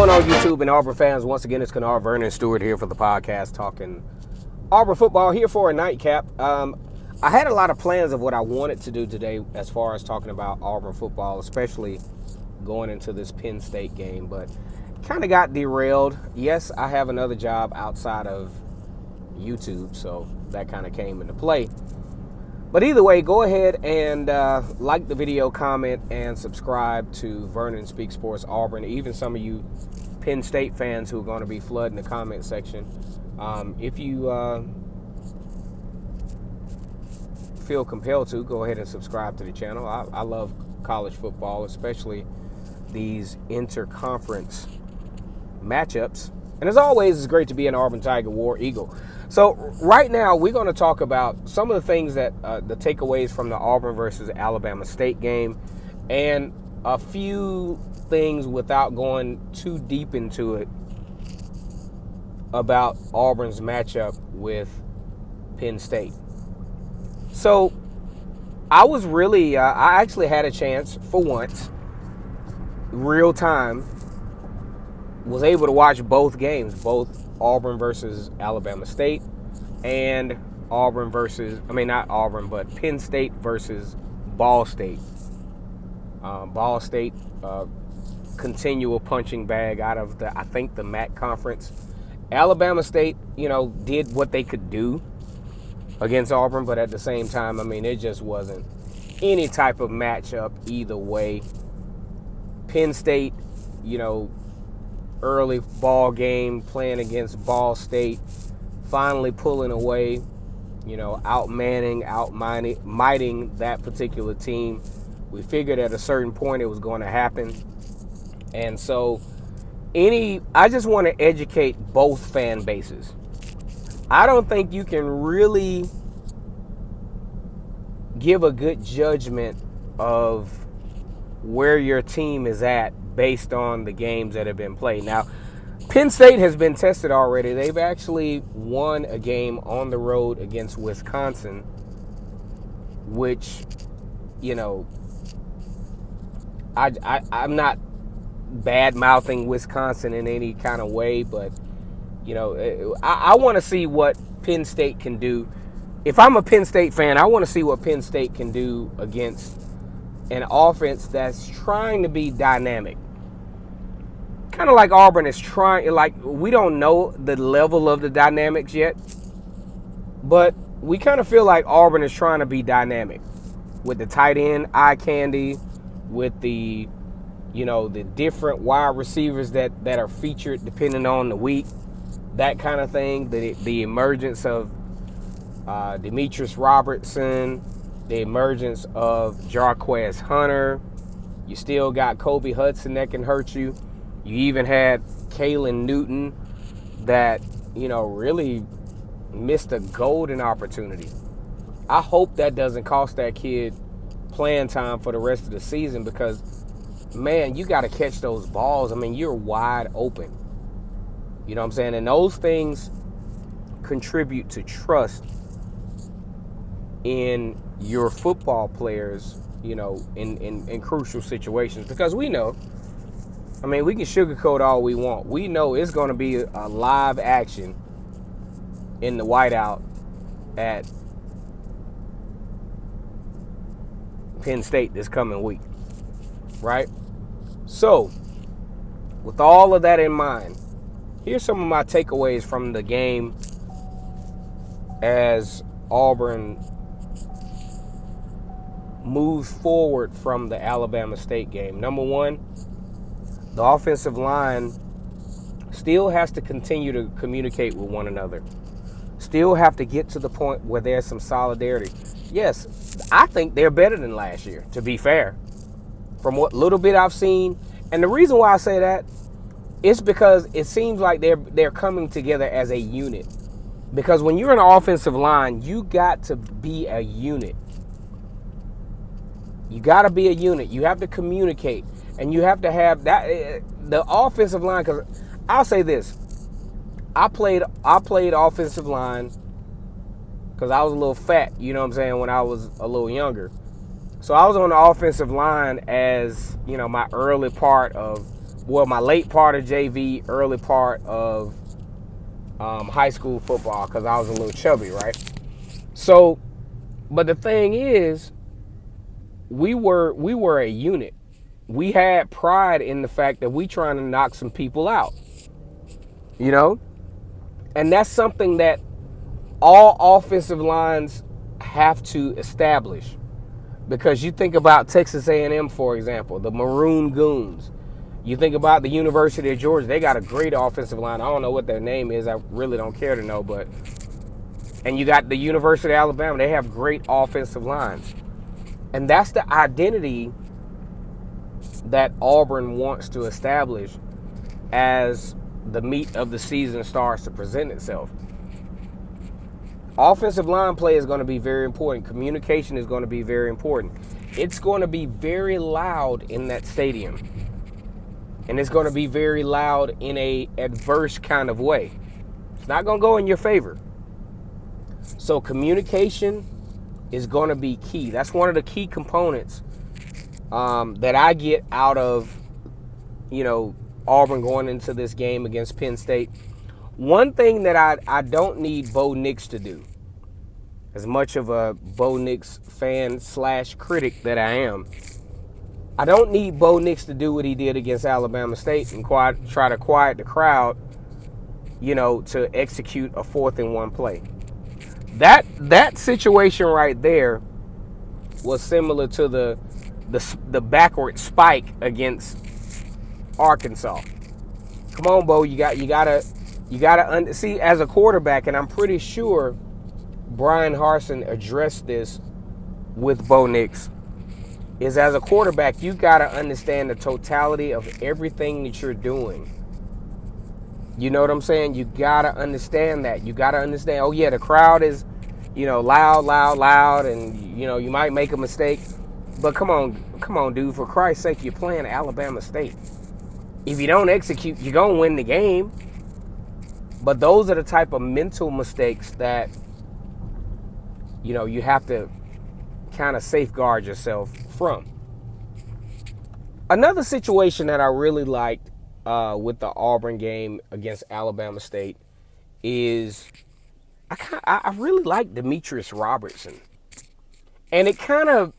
going on, YouTube and Auburn fans? Once again, it's Kennard Vernon Stewart here for the podcast talking Auburn football here for a nightcap. I had a lot of plans of what I wanted to do today as far as talking about Auburn football, especially going into this Penn State game, but kind of got derailed. Yes, I have another job outside of YouTube, so that kind of came into play. But either way, go ahead and like the video, comment, and subscribe to Vernon Speaks Sports Auburn. Even some of you Penn State fans who are going to be flooding the comment section. If you feel compelled to, go ahead and subscribe to the channel. I love college football, especially these interconference matchups. And as always, it's great to be an Auburn Tiger War Eagle. So right now, we're going to talk about some of the things that the takeaways from the Auburn versus Alabama State game, and a few things without going too deep into it about Auburn's matchup with Penn State. So I was really, I actually had a chance for once, real time, was able to watch both games, both Auburn versus Alabama State and Auburn versus, not Auburn, but Penn State versus Ball State. Ball State, continual punching bag out of the MAC conference. Alabama State, did what they could do against Auburn, but at the same time, it just wasn't any type of matchup either way. Penn State, early ball game playing against Ball State, finally pulling away, outmanning, outmighting that particular team. We figured at a certain point it was going to happen. And so I just want to educate both fan bases. I don't think you can really give a good judgment of where your team is at based on the games that have been played. Now, Penn State has been tested already. They've actually won a game on the road against Wisconsin, which, I'm not bad-mouthing Wisconsin in any kind of way, but, I want to see what Penn State can do. If I'm a Penn State fan, I want to see what Penn State can do against an offense that's trying to be dynamic. Kind of like Auburn is trying, we don't know the level of the dynamics yet, but we kind of feel like Auburn is trying to be dynamic with the tight end eye candy, with the, the different wide receivers that are featured depending on the week, that kind of thing. The emergence of Demetrius Robertson, the emergence of Jarquez Hunter. You still got Kobe Hudson that can hurt you. You even had Kalen Newton that, really missed a golden opportunity. I hope that doesn't cost that kid playing time for the rest of the season, because, man, you got to catch those balls. You're wide open. You know what I'm saying? And those things contribute to trust in your football players, in crucial situations. Because we know, we can sugarcoat all we want. We know it's going to be a live action in the whiteout at Penn State this coming week, right? So, with all of that in mind, here's some of my takeaways from the game as Auburn moves forward from the Alabama State game. Number one, the offensive line still has to continue to communicate with one another. Still have to get to the point where there's some solidarity. Yes, I think they're better than last year, to be fair, from what little bit I've seen. And the reason why I say that is because it seems like they're coming together as a unit. Because when you're an offensive line, you got to be a unit. You got to be a unit. You have to communicate. And you have to have that, the offensive line, because I'll say this. I played offensive line because I was a little fat, when I was a little younger. So I was on the offensive line as, my early part of well, my late part of JV, early part of high school football, because I was a little chubby, right? So, but the thing is, we were a unit. We had pride in the fact that we trying to knock some people out, you know? And that's something that all offensive lines have to establish. Because you think about Texas A&M, for example, the Maroon Goons. You think about the University of Georgia. They got a great offensive line. I don't know what their name is. I really don't care to know. And you got the University of Alabama. They have great offensive lines. And that's the identity that Auburn wants to establish as the meat of the season starts to present itself. Offensive line play is going to be very important. Communication is going to be very important. It's going to be very loud in that stadium. And it's going to be very loud in a adverse kind of way. It's not going to go in your favor. So communication is going to be key. That's one of the key components that I get out of, Auburn going into this game against Penn State. One thing that I don't need Bo Nix to do, as much of a Bo Nix fan / critic that I am, I don't need Bo Nix to do what he did against Alabama State and try to quiet the crowd, to execute a 4th and 1 play. That situation right there was similar to the backward spike against Arkansas. Come on, Bo, you gotta see, as a quarterback, and I'm pretty sure Brian Harsin addressed this with Bo Nix, is as a quarterback, you got to understand the totality of everything that you're doing. You know what I'm saying? You got to understand that. You got to understand, oh, yeah, the crowd is, loud, and, you might make a mistake. But come on, dude, for Christ's sake, you're playing Alabama State. If you don't execute, you're going to win the game. But those are the type of mental mistakes that, you have to kind of safeguard yourself from. Another situation that I really liked with the Auburn game against Alabama State is I really like Demetrius Robertson. And it kind of,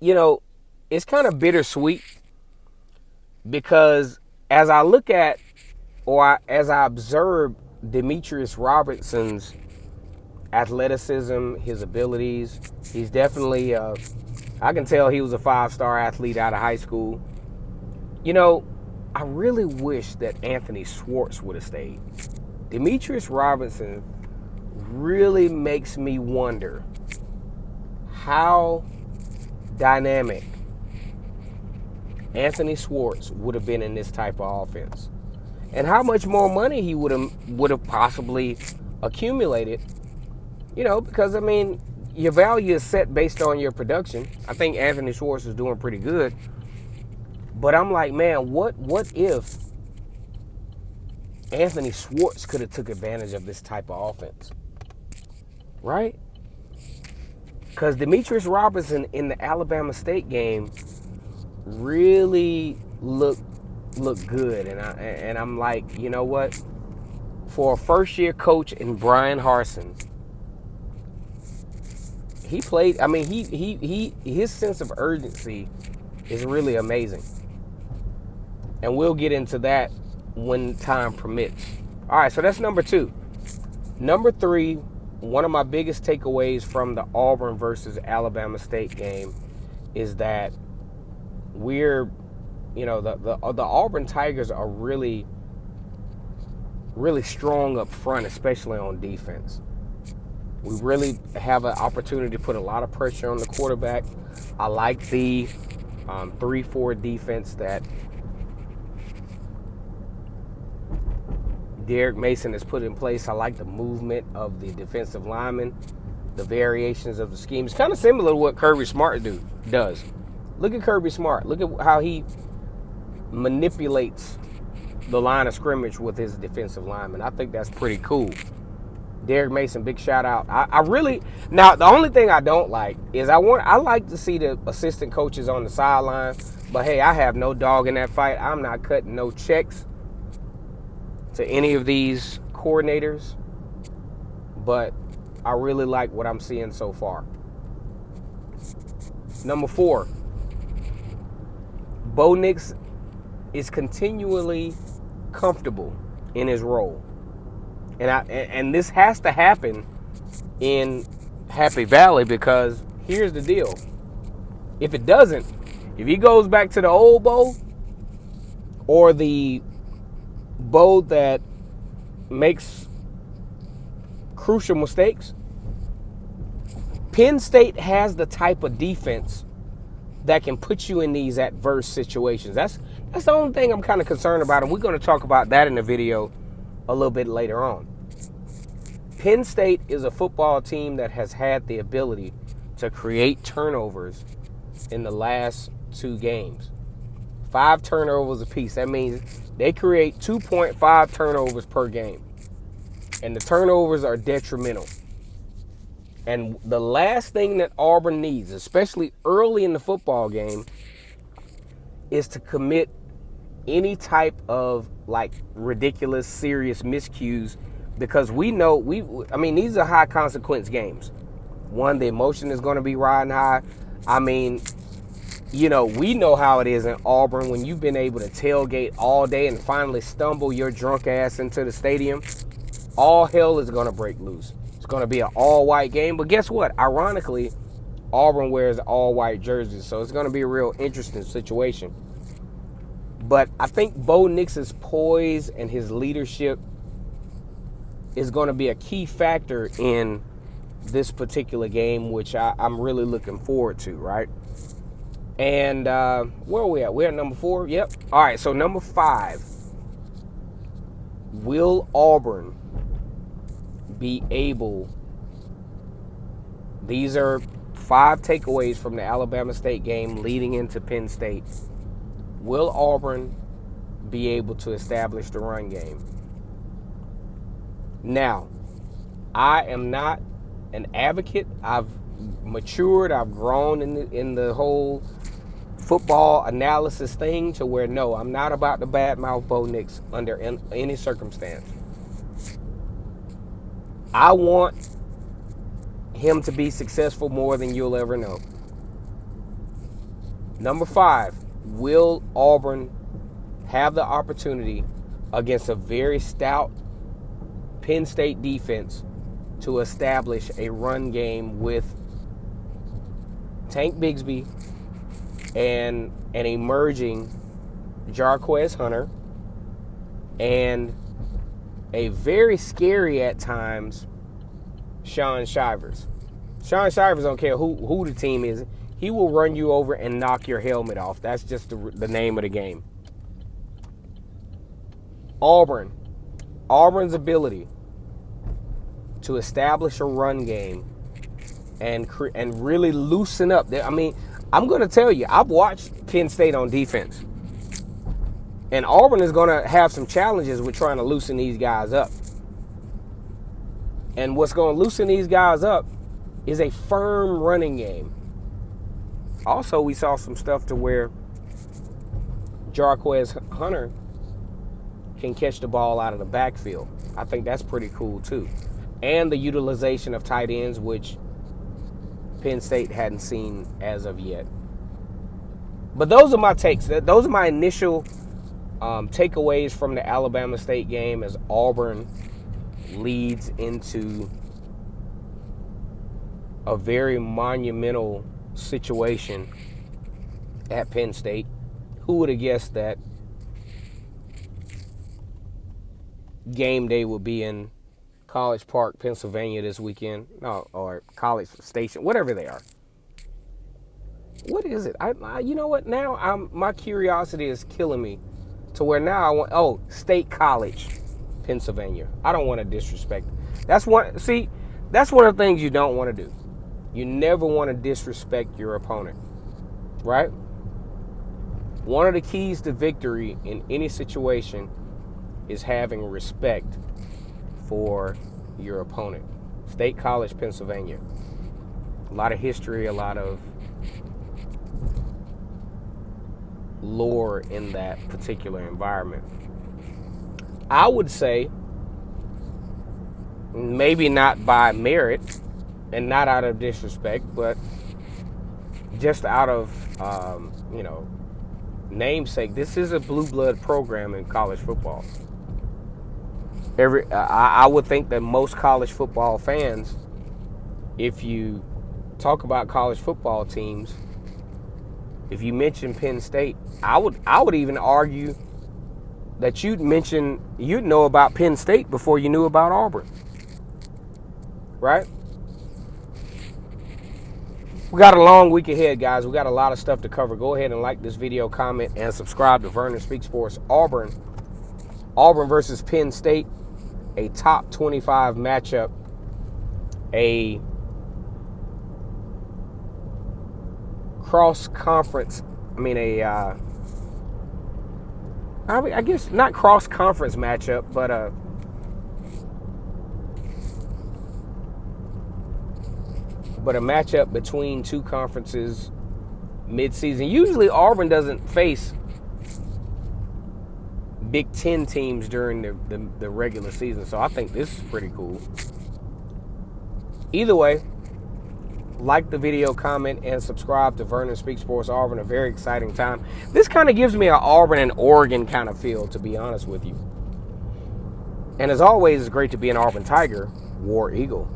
it's kind of bittersweet, because as I look at, or as I observe Demetrius Robertson's athleticism, his abilities, he's definitely, I can tell he was a 5-star athlete out of high school. I really wish that Anthony Schwartz would have stayed. Demetrius Robertson really makes me wonder how dynamic Anthony Schwartz would have been in this type of offense, and how much more money he would have possibly accumulated. Because your value is set based on your production. I think Anthony Schwartz is doing pretty good, but I'm like, man, what if Anthony Schwartz could have took advantage of this type of offense, right? Because Demetrius Robertson in the Alabama State game really looked good, and I'm like, you know what? For a first-year coach in Brian Harsin, he played. His sense of urgency is really amazing, and we'll get into that when time permits. All right, so that's number 2. Number 3, one of my biggest takeaways from the Auburn versus Alabama State game is that we're, the Auburn Tigers are really, really strong up front, especially on defense. We really have an opportunity to put a lot of pressure on the quarterback. I like the 3-4 defense that Derek Mason has put in place. I like the movement of the defensive linemen, the variations of the scheme. It's kind of similar to what Kirby Smart does. Look at Kirby Smart. Look at how he manipulates the line of scrimmage with his defensive linemen. I think that's pretty cool. Derek Mason, big shout out. I really now the only thing I don't like is I like to see the assistant coaches on the sideline, but hey, I have no dog in that fight. I'm not cutting no checks to any of these coordinators, but I really like what I'm seeing so far. Number 4, Bo Nix is continually comfortable in his role. And this has to happen in Happy Valley, because here's the deal. If it doesn't, if he goes back to the old Bo, or the Bo that makes crucial mistakes, Penn State has the type of defense that can put you in these adverse situations. That's the only thing I'm kind of concerned about, and we're going to talk about that in the video a little bit later on. Penn State is a football team that has had the ability to create turnovers in the last 2 games. 5 turnovers apiece. That means they create 2.5 turnovers per game. And the turnovers are detrimental. And the last thing that Auburn needs, especially early in the football game, is to commit any type of ridiculous, serious miscues, because we know these are high consequence games. One, the emotion is going to be riding high. I mean, we know how it is in Auburn when you've been able to tailgate all day and finally stumble your drunk ass into the stadium. All hell is going to break loose. It's going to be an all-white game. But guess what? Ironically, Auburn wears all-white jerseys, so it's going to be a real interesting situation. But I think Bo Nix's poise and his leadership is going to be a key factor in this particular game, which I'm really looking forward to, right? And where are we at? We're at number 4? Yep. All right, so number 5. Will Auburn be able... These are 5 takeaways from the Alabama State game leading into Penn State. Will Auburn be able to establish the run game? Now, I am not an advocate. I've matured. I've grown in the whole football analysis thing to where, no, I'm not about to badmouth Bo Nix under any circumstance. I want him to be successful more than you'll ever know. Number 5, will Auburn have the opportunity against a very stout Penn State defense to establish a run game with Tank Bigsby and an emerging Jarquez Hunter and a very scary at times Shaun Shivers. Shaun Shivers don't care who the team is. He will run you over and knock your helmet off. That's just the name of the game. Auburn's ability to establish a run game and really loosen up. I mean, I'm going to tell you, I've watched Penn State on defense. And Auburn is going to have some challenges with trying to loosen these guys up. And what's going to loosen these guys up is a firm running game. Also, we saw some stuff to where Jarquez Hunter can catch the ball out of the backfield. I think that's pretty cool, too. And the utilization of tight ends, which Penn State hadn't seen as of yet. But those are my takes. Those are my initial takeaways from the Alabama State game as Auburn leads into a very monumental situation at Penn State. Who would have guessed that game day would be in College Park, Pennsylvania this weekend? No, or College Station, whatever they are. What is it? I you know what? Now my curiosity is killing me to where now I want State College, Pennsylvania. I don't want to disrespect. That's one of the things you don't want to do. You never want to disrespect your opponent, right? One of the keys to victory in any situation is having respect for your opponent. State College, Pennsylvania. A lot of history, a lot of lore in that particular environment. I would say maybe not by merit and not out of disrespect, but just out of, namesake, this is a blue blood program in college football. I would think that most college football fans, if you talk about college football teams, if you mention Penn State, I would even argue that you'd know about Penn State before you knew about Auburn. Right? We got a long week ahead, guys. We got a lot of stuff to cover. Go ahead and like this video, comment, and subscribe to Vernon Speaks Sports. Auburn versus Penn State, a top 25 matchup, a cross-conference, I guess not cross-conference matchup, but a matchup between two conferences mid-season. Usually Auburn doesn't face Big Ten teams during the regular season, so I think this is pretty cool. Either way, like the video, comment, and subscribe to Vernon Speaks Sports Auburn. A very exciting time. This kind of gives me an Auburn and Oregon kind of feel, to be honest with you. And as always, it's great to be an Auburn Tiger, War Eagle.